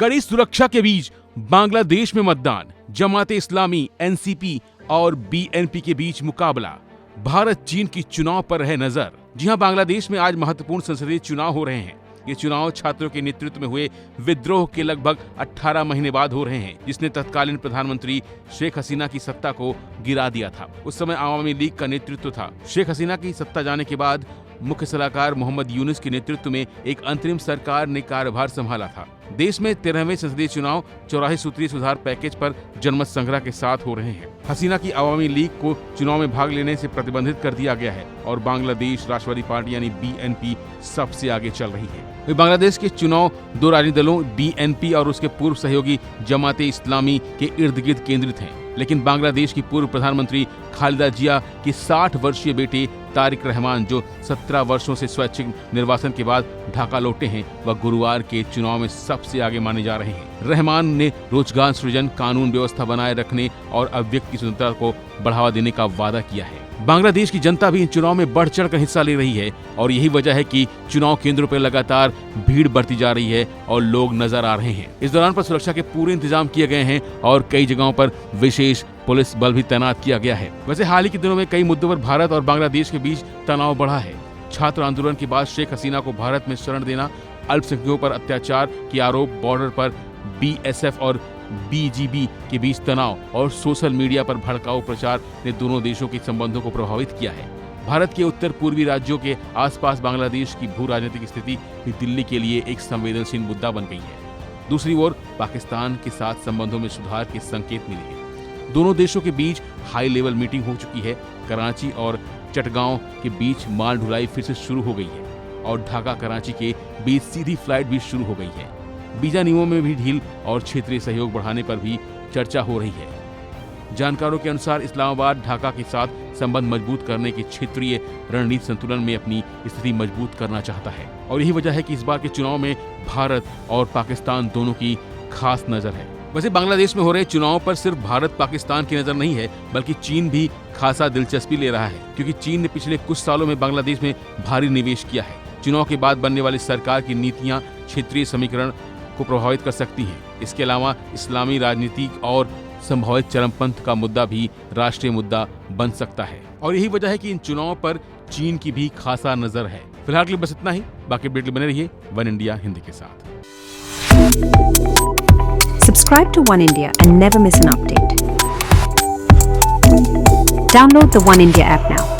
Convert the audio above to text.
कड़ी सुरक्षा के बीच बांग्लादेश में मतदान, जमाते इस्लामी, एनसीपी और बीएनपी के बीच मुकाबला। भारत चीन की चुनाव पर है नजर। जी हां, बांग्लादेश में आज महत्वपूर्ण संसदीय चुनाव हो रहे हैं। ये चुनाव छात्रों के नेतृत्व में हुए विद्रोह के लगभग 18 महीने बाद हो रहे हैं, जिसने तत्कालीन प्रधानमंत्री शेख हसीना की सत्ता को गिरा दिया था। उस समय आवामी लीग का नेतृत्व था। शेख हसीना की सत्ता जाने के बाद मुख्य सलाहकार मोहम्मद यूनुस के नेतृत्व में एक अंतरिम सरकार ने कार्यभार संभाला था। देश में 13वें संसदीय चुनाव 84 सूत्रीय सुधार पैकेज पर जनमत संग्रह के साथ हो रहे हैं। हसीना की आवामी लीग को चुनाव में भाग लेने से प्रतिबंधित कर दिया गया है और बांग्लादेश राष्ट्रवादी पार्टी यानी बीएनपी सबसे आगे चल रही है। बांग्लादेश के चुनाव दो राजनीतिक दलों बीएनपी और उसके पूर्व सहयोगी जमाते इस्लामी के इर्द गिर्द केंद्रित हैं। लेकिन बांग्लादेश की पूर्व प्रधानमंत्री खालिदा जिया के 60 वर्षीय बेटे तारिक रहमान, जो 17 वर्षों से स्वैच्छिक निर्वाचन के बाद ढाका लौटे हैं, वह गुरुवार के चुनाव में सबसे आगे माने जा रहे हैं। रहमान ने रोजगार सृजन, कानून व्यवस्था बनाए रखने और अभिव्यक्ति की स्वतंत्रता को बढ़ावा देने का वादा किया है। बांग्लादेश की जनता भी इन चुनाव में बढ़ चढ़ कर हिस्सा ले रही है और यही वजह है कि चुनाव केंद्रों पर लगातार भीड़ बढ़ती जा रही है और लोग नजर आ रहे हैं। इस दौरान पर सुरक्षा के पूरे इंतजाम किए गए हैं और कई जगहों पर विशेष पुलिस बल भी तैनात किया गया है। वैसे हाल ही के दिनों में कई मुद्दों पर भारत और बांग्लादेश के बीच तनाव बढ़ा है। छात्र आंदोलन के बाद शेख हसीना को भारत में शरण देना, अल्पसंख्यकों पर अत्याचार के आरोप, बॉर्डर पर बीएसएफ और बीजीबी के बीच तनाव और सोशल मीडिया पर भड़काऊ प्रचार ने दोनों देशों के संबंधों को प्रभावित किया है। भारत के उत्तर पूर्वी राज्यों के आसपास बांग्लादेश की भू राजनीतिक स्थिति भी दिल्ली के लिए एक संवेदनशील मुद्दा बन गई है। दूसरी ओर पाकिस्तान के साथ संबंधों में सुधार के संकेत मिले हैं। दोनों देशों के बीच हाई लेवल मीटिंग हो चुकी है। कराची और चटगांव के बीच माल ढुलाई फिर से शुरू हो गई है और ढाका कराची के बीच सीधी फ्लाइट भी शुरू हो गई है। वीजा नियमों में भी ढील और क्षेत्रीय सहयोग बढ़ाने पर भी चर्चा हो रही है। जानकारों के अनुसार इस्लामाबाद ढाका के साथ संबंध मजबूत करने के क्षेत्रीय रणनीति संतुलन में अपनी स्थिति मजबूत करना चाहता है और यही वजह है कि इस बार के चुनाव में भारत और पाकिस्तान दोनों की खास नजर है। वैसे बांग्लादेश में हो रहे चुनाव पर सिर्फ भारत पाकिस्तान की नजर नहीं है, बल्कि चीन भी खासा दिलचस्पी ले रहा है, क्योंकि चीन ने पिछले कुछ सालों में बांग्लादेश में भारी निवेश किया है। चुनाव के बाद बनने वाली सरकार की नीतियां क्षेत्रीय समीकरण को प्रभावित कर सकती हैं। इसके अलावा इस्लामी राजनीति और संभावित चरमपंथ का मुद्दा भी राष्ट्रीय मुद्दा बन सकता है और यही वजह है कि इन चुनावों पर चीन की भी खासा नजर है। फिलहाल के लिए बस इतना ही। बाकी अपडेट बने रहिए वन इंडिया हिंदी के साथ। Subscribe to One India and never miss an update. Download the One India app now.